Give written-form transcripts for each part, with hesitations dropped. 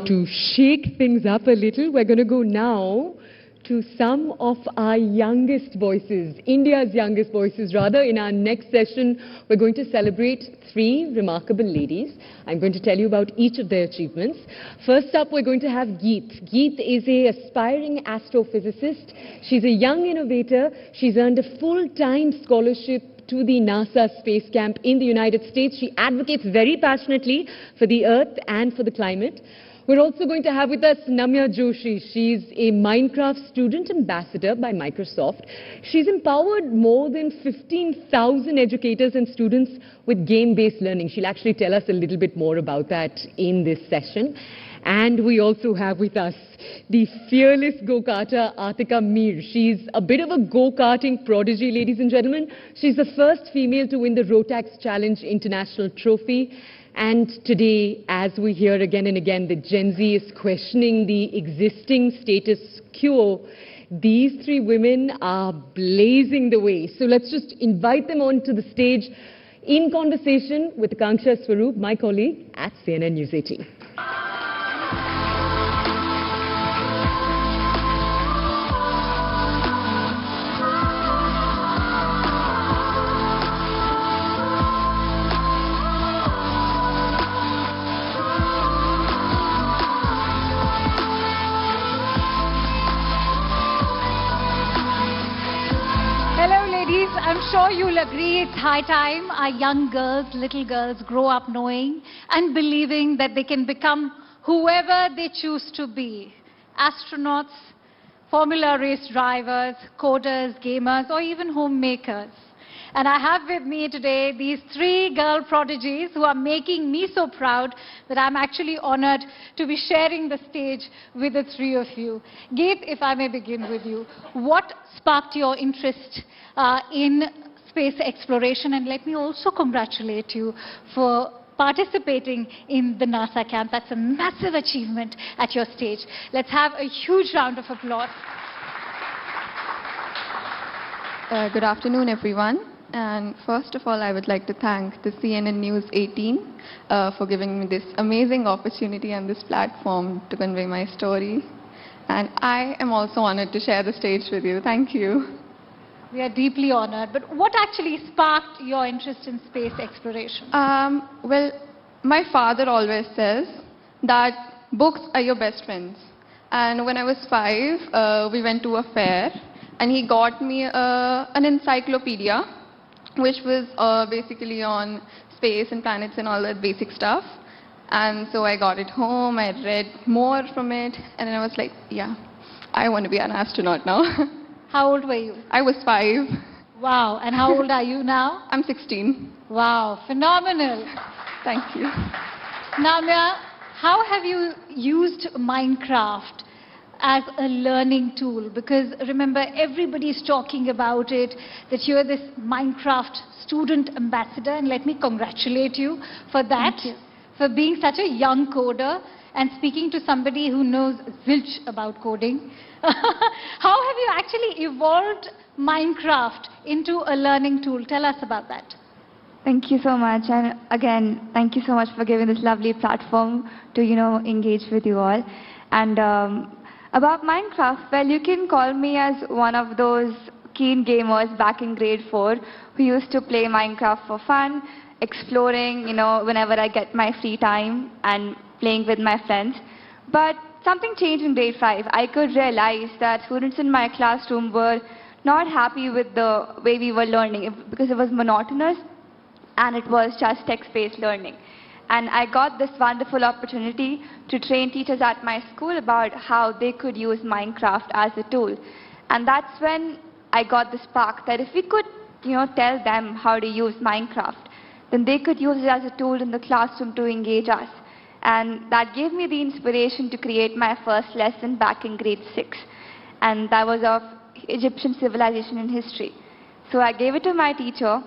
To shake things up a little, we're going to go now to some of our youngest voices, India's youngest voices rather. In our next session, we're going to celebrate three remarkable ladies. I'm going to tell you about each of their achievements. First up, we're going to have Geet. Geet is an aspiring astrophysicist. She's a young innovator. She's earned a full-time scholarship to the NASA space camp in the United States. She advocates very passionately for the Earth and for the climate. We're also going to have with us Namya Joshi. She's a Minecraft student ambassador by Microsoft. She's empowered more than 15,000 educators and students with game-based learning. She'll actually tell us a little bit more about that in this session. And we also have with us the fearless go-karter Atiqa. She's a bit of a go-karting prodigy, ladies and gentlemen. She's the first female to win the Rotax Challenge International Trophy. And today, as we hear again and again, that Gen Z is questioning the existing status quo, these three women are blazing the way. So let's just invite them onto the stage in conversation with Akanksha Swaroop, my colleague at CNN News 18. I'm sure you'll agree it's high time our young girls, little girls, grow up knowing and believing that they can become whoever they choose to be. Astronauts, formula race drivers, coders, gamers, or even homemakers. And I have with me today these three girl prodigies who are making me so proud that I'm actually honored to be sharing the stage with the three of you. Geet, if I may begin with you, what sparked your interest in space exploration? And let me also congratulate you for participating in the NASA camp. That's a massive achievement at your stage. Let's have a huge round of applause. Good afternoon, everyone. And first of all, I would like to thank the CNN News 18 for giving me this amazing opportunity and this platform to convey my story. And I am also honored to share the stage with you. Thank you. We are deeply honored. But what actually sparked your interest in space exploration? Well, my father always says that books are your best friends. And when I was 5, we went to a fair, and he got me an encyclopedia, which was basically on space and planets and all that basic stuff. And so I got it home, I read more from it, and then I was like, yeah, I want to be an astronaut now. How old were you? I was 5. Wow. And how old are you now? I'm 16. Wow. Phenomenal. Thank you. Namya, how have you used Minecraft as a learning tool? Because remember, everybody's talking about it, that you're this Minecraft student ambassador, and let me congratulate you for that, for being such a young coder and speaking to somebody who knows zilch about coding. How have you actually evolved Minecraft into a learning tool? Tell us about that. Thank you so much, and again, thank you so much for giving this lovely platform to, engage with you all. And about Minecraft, well, you can call me as one of those keen gamers back in grade 4 who used to play Minecraft for fun, exploring, whenever I get my free time and playing with my friends. But something changed in grade 5. I could realize that students in my classroom were not happy with the way we were learning because it was monotonous and it was just text-based learning. And I got this wonderful opportunity to train teachers at my school about how they could use Minecraft as a tool. And that's when I got the spark that if we could, tell them how to use Minecraft, then they could use it as a tool in the classroom to engage us. And that gave me the inspiration to create my first lesson back in grade 6. And that was of Egyptian civilization and history. So I gave it to my teacher,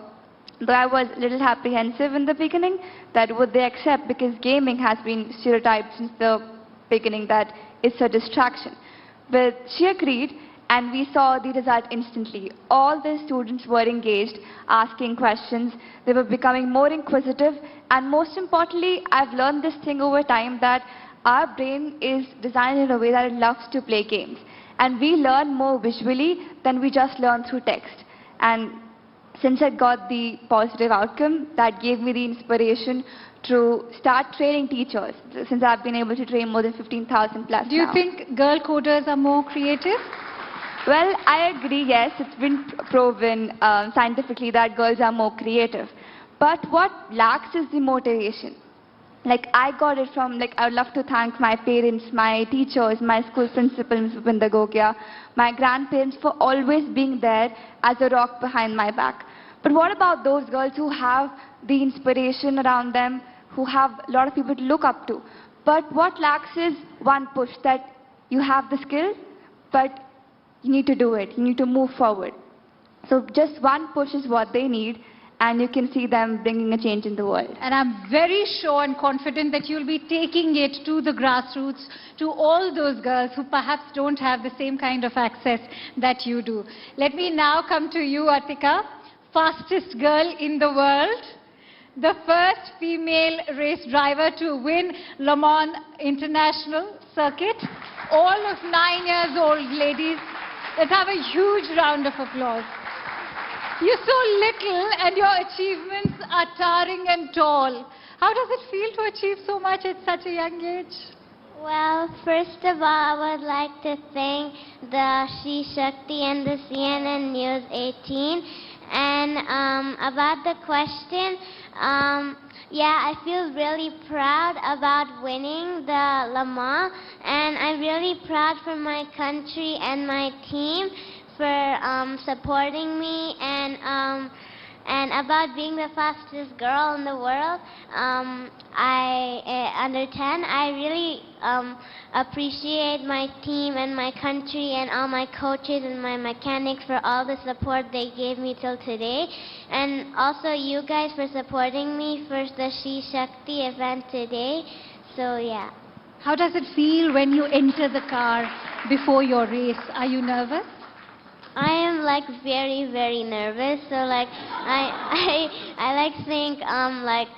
though I was a little apprehensive in the beginning that would they accept, because gaming has been stereotyped since the beginning that it's a distraction. But she agreed, and we saw the result instantly. All the students were engaged, asking questions. They were becoming more inquisitive, and most importantly, I've learned this thing over time that our brain is designed in a way that it loves to play games. And we learn more visually than we just learn through text. And since I got the positive outcome, that gave me the inspiration to start training teachers, since I've been able to train more than 15,000 plus. Do you think girl coders are more creative? Well, I agree, yes. It's been proven scientifically that girls are more creative. But what lacks is the motivation. Like, I got it from, like, I would love to thank my parents, my teachers, my school principal, Ms. Bupinda Gogia, my grandparents for always being there as a rock behind my back. But what about those girls who have the inspiration around them, who have a lot of people to look up to? But what lacks is one push, that you have the skill, but you need to do it. You need to move forward. So just one push is what they need, and you can see them bringing a change in the world. And I'm very sure and confident that you'll be taking it to the grassroots, to all those girls who perhaps don't have the same kind of access that you do. Let me now come to you, Atiqa, fastest girl in the world, the first female race driver to win Le Mans International Circuit, all of 9 years old, ladies. Let's have a huge round of applause. You're so little and your achievements are towering and tall. How does it feel to achieve so much at such a young age? Well, first of all, I would like to thank the SheShakti and the CNN News 18. And about the question, yeah, I feel really proud about winning the Le Mans, and I'm really proud for my country and my team for supporting me, and about being the fastest girl in the world. Under 10, I really appreciate my team and my country and all my coaches and my mechanics for all the support they gave me till today, and also you guys for supporting me for the SheShakti event today. So yeah. How does it feel when you enter the car before your race? Are you nervous? I am like very, very nervous. So like I like think like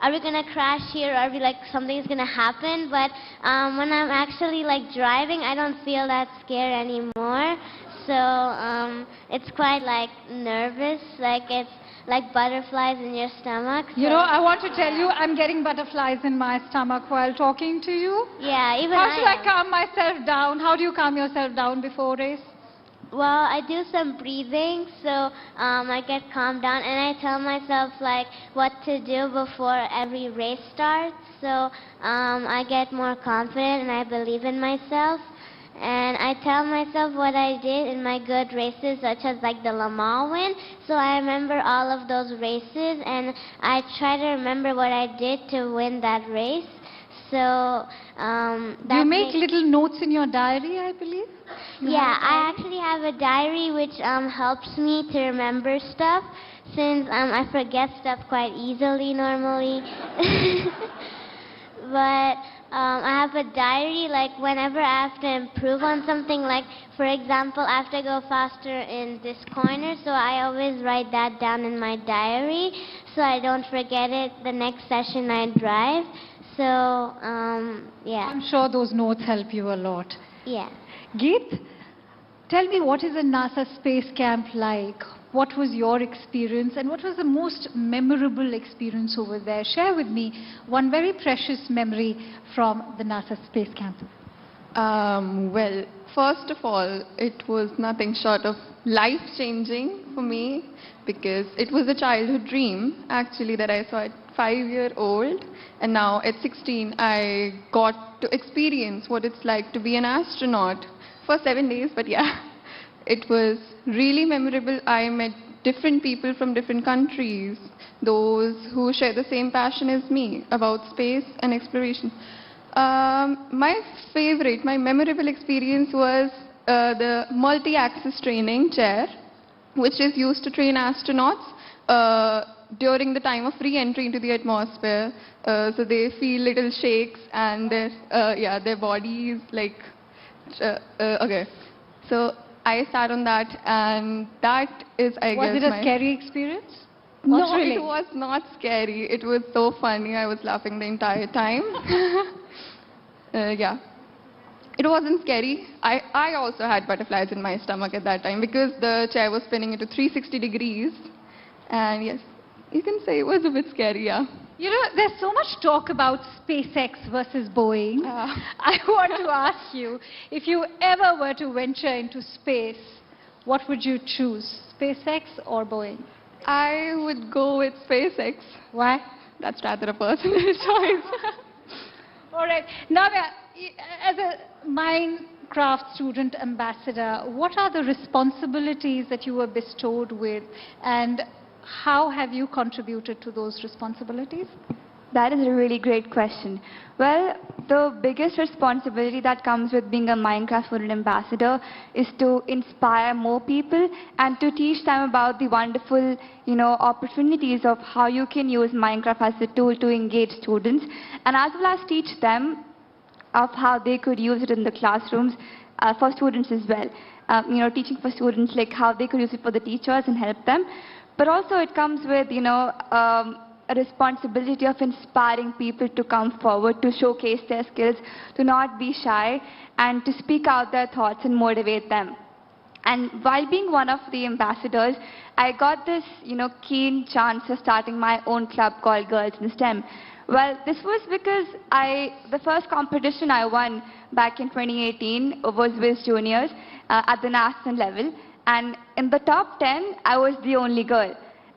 are we gonna crash here? Are we like something's gonna happen? But when I'm actually like driving, I don't feel that scared anymore. So it's quite like nervous. Like it's like butterflies in your stomach. So you know, I want to tell you, I'm getting butterflies in my stomach while talking to you. Yeah, even How should I am. calm myself down? How do you calm yourself down before race? Well, I do some breathing, so I get calmed down, and I tell myself like what to do before every race starts. So I get more confident, and I believe in myself. And I tell myself what I did in my good races, such as like the Le Mans win. So I remember all of those races, and I try to remember what I did to win that race. So Do you make little notes in your diary, I believe? Yeah, I actually have a diary which helps me to remember stuff, since I forget stuff quite easily normally. But I have a diary, like whenever I have to improve on something, like for example, I have to go faster in this corner, so I always write that down in my diary so I don't forget it the next session I drive. So, yeah. I'm sure those notes help you a lot. Yeah. Geet, tell me, what is a NASA space camp like? What was your experience, and what was the most memorable experience over there? Share with me one very precious memory from the NASA space camp. Well, first of all, it was nothing short of life-changing for me, because it was a childhood dream, actually, that I saw at 5-year-old, and now at 16, I got to experience what it's like to be an astronaut for 7 days, but yeah. It was really memorable. I met different people from different countries, those who share the same passion as me about space and exploration. My memorable experience was the multi-axis training chair, which is used to train astronauts during the time of re-entry into the atmosphere. So they feel little shakes, and their bodies like, okay. So I sat on that, and that is, I guess, Was it a scary experience? No, really? it was not scary. It was so funny. I was laughing the entire time. Yeah. It wasn't scary. I also had butterflies in my stomach at that time because the chair was spinning into 360 degrees. And yes, you can say it was a bit scary, yeah. You know, there's so much talk about SpaceX versus Boeing. I want to ask you, if you ever were to venture into space, what would you choose, SpaceX or Boeing? I would go with SpaceX. Why? That's rather a personal choice. All right. Namya, as a Minecraft student ambassador, what are the responsibilities that you were bestowed with, and how have you contributed to those responsibilities? That is a really great question. Well, the biggest responsibility that comes with being a Minecraft student ambassador is to inspire more people and to teach them about the wonderful, opportunities of how you can use Minecraft as a tool to engage students, and as well as teach them of how they could use it in the classrooms for students as well. Teaching for students like how they could use it for the teachers and help them. But also it comes with, a responsibility of inspiring people to come forward, to showcase their skills, to not be shy, and to speak out their thoughts and motivate them. And while being one of the ambassadors, I got this, keen chance of starting my own club called Girls in STEM. Well, this was because the first competition I won back in 2018 was with juniors at the national level. And in the top 10, I was the only girl.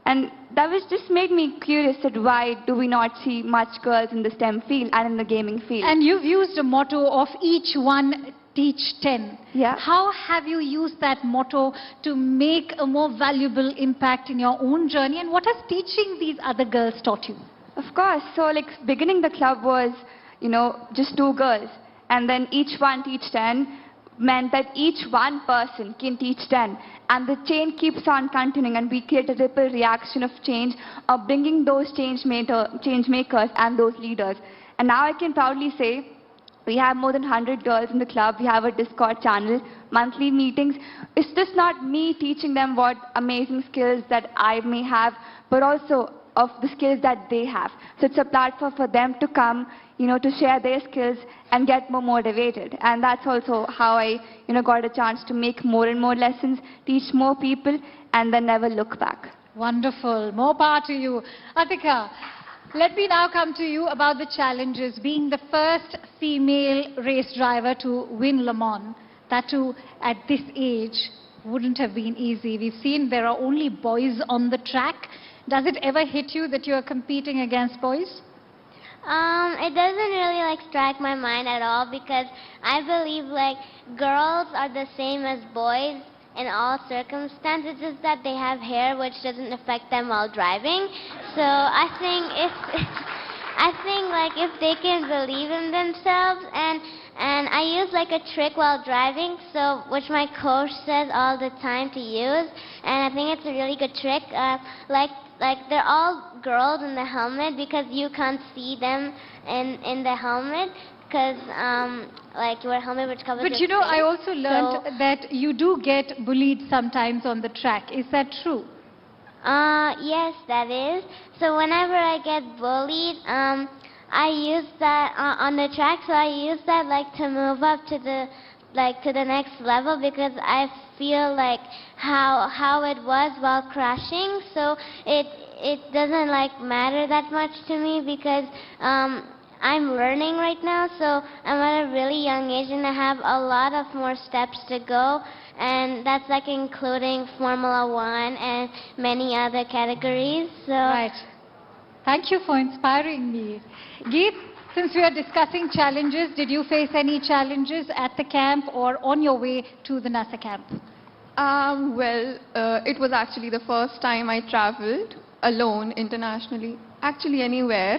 And that just made me curious at why do we not see much girls in the STEM field and in the gaming field. And you've used a motto of each one teach 10. Yeah. How have you used that motto to make a more valuable impact in your own journey, and what has teaching these other girls taught you? Of course. So beginning the club was, just 2 girls. And then each one teach 10 meant that each one person can teach 10. And the chain keeps on continuing, and we create a ripple reaction of change, of bringing those change makers and those leaders. And now I can proudly say we have more than 100 girls in the club. We have a Discord channel, monthly meetings. It's just not me teaching them what amazing skills that I may have, but also of the skills that they have. So it's a platform for them to come, to share their skills and get more motivated. And that's also how I, got a chance to make more and more lessons, teach more people, and then never look back. Wonderful. More power to you. Atiqa, let me now come to you about the challenges. Being the first female race driver to win Le Mans, that too at this age, wouldn't have been easy. We've seen there are only boys on the track. Does it ever hit you that you are competing against boys? It doesn't really strike my mind at all, because I believe girls are the same as boys in all circumstances, just that they have hair which doesn't affect them while driving. So I think if they can believe in themselves, and I use a trick while driving, so which my coach says all the time to use, and I think it's a really good trick. They're all girls in the helmet because you can't see them in the helmet, because your helmet which covers But your face. I also learned that you do get bullied sometimes on the track. Is that true? Yes, that is. So whenever I get bullied, I use that on the track. So I use that to move up to the to the next level, because I feel how it was while crashing. So it doesn't matter that much to me, because I'm learning right now. So I'm at a really young age, and I have a lot of more steps to go, and that's including Formula 1 and many other categories. So Right. Thank you for inspiring me. Geet, since we are discussing challenges, did you face any challenges at the camp or on your way to the NASA camp? It was actually the first time I traveled alone internationally, actually anywhere.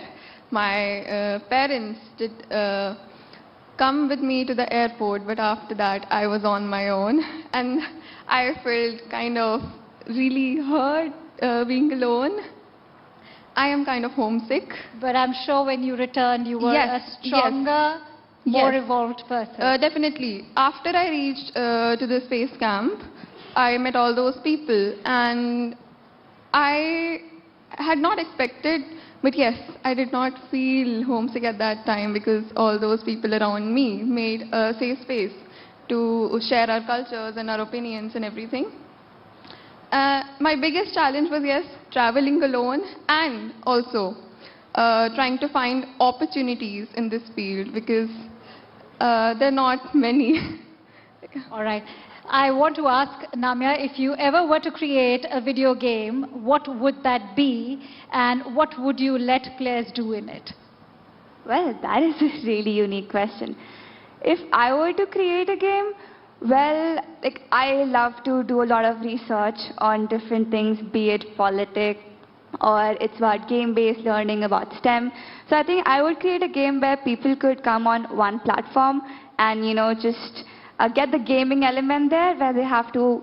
My parents did come with me to the airport, but after that I was on my own, and I felt kind of really hurt being alone. I am kind of homesick. But I'm sure when you returned, you were Yes, a stronger, more Yes. evolved person. Definitely. After I reached to the space camp, I met all those people, and I had not expected, but yes, I did not feel homesick at that time because all those people around me made a safe space to share our cultures and our opinions and everything. My biggest challenge was, yes, traveling alone and also trying to find opportunities in this field because there are not many. All right. I want to ask Namya, if you ever were to create a video game, what would that be and what would you let players do in it? Well, that is a really unique question. If I were to create a game, well, like, I love to do a lot of research on different things, be it politics or it's about game-based learning about STEM. So I think I would create a game where people could come on one platform and, just get the gaming element there where they have to,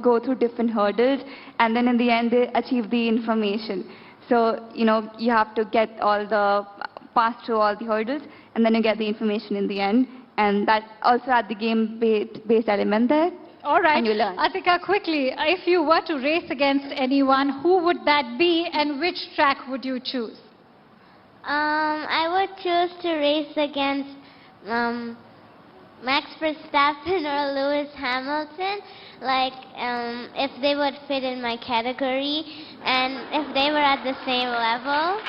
go through different hurdles and then in the end they achieve the information. So, you have to pass through all the hurdles and then you get the information in the end. And that also had the game-based element there. All right. And you learn. Atiqa, quickly, if you were to race against anyone, who would that be and which track would you choose? I would choose to race against Max Verstappen or Lewis Hamilton, if they would fit in my category and if they were at the same level.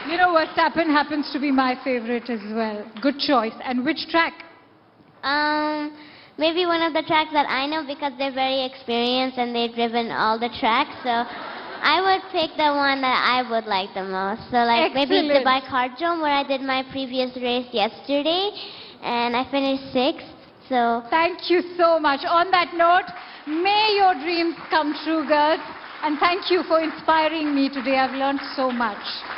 You know, Verstappen happens to be my favorite as well. Good choice. And which track? Maybe one of the tracks that I know because they're very experienced and they've driven all the tracks. So I would pick the one that I would like the most. So maybe the Bike-Hardrome where I did my previous race yesterday and I finished 6th. So thank you so much. On that note, may your dreams come true, girls. And thank you for inspiring me today. I've learned so much.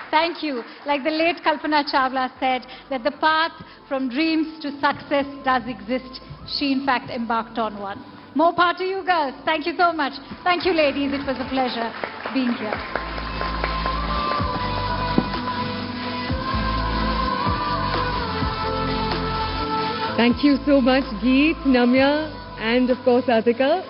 Thank you. Like the late Kalpana Chawla said, that the path from dreams to success does exist. She, in fact, embarked on one. More power to you, girls. Thank you so much. Thank you, ladies. It was a pleasure being here. Thank you so much, Geet, Namya, and of course, Atiqa.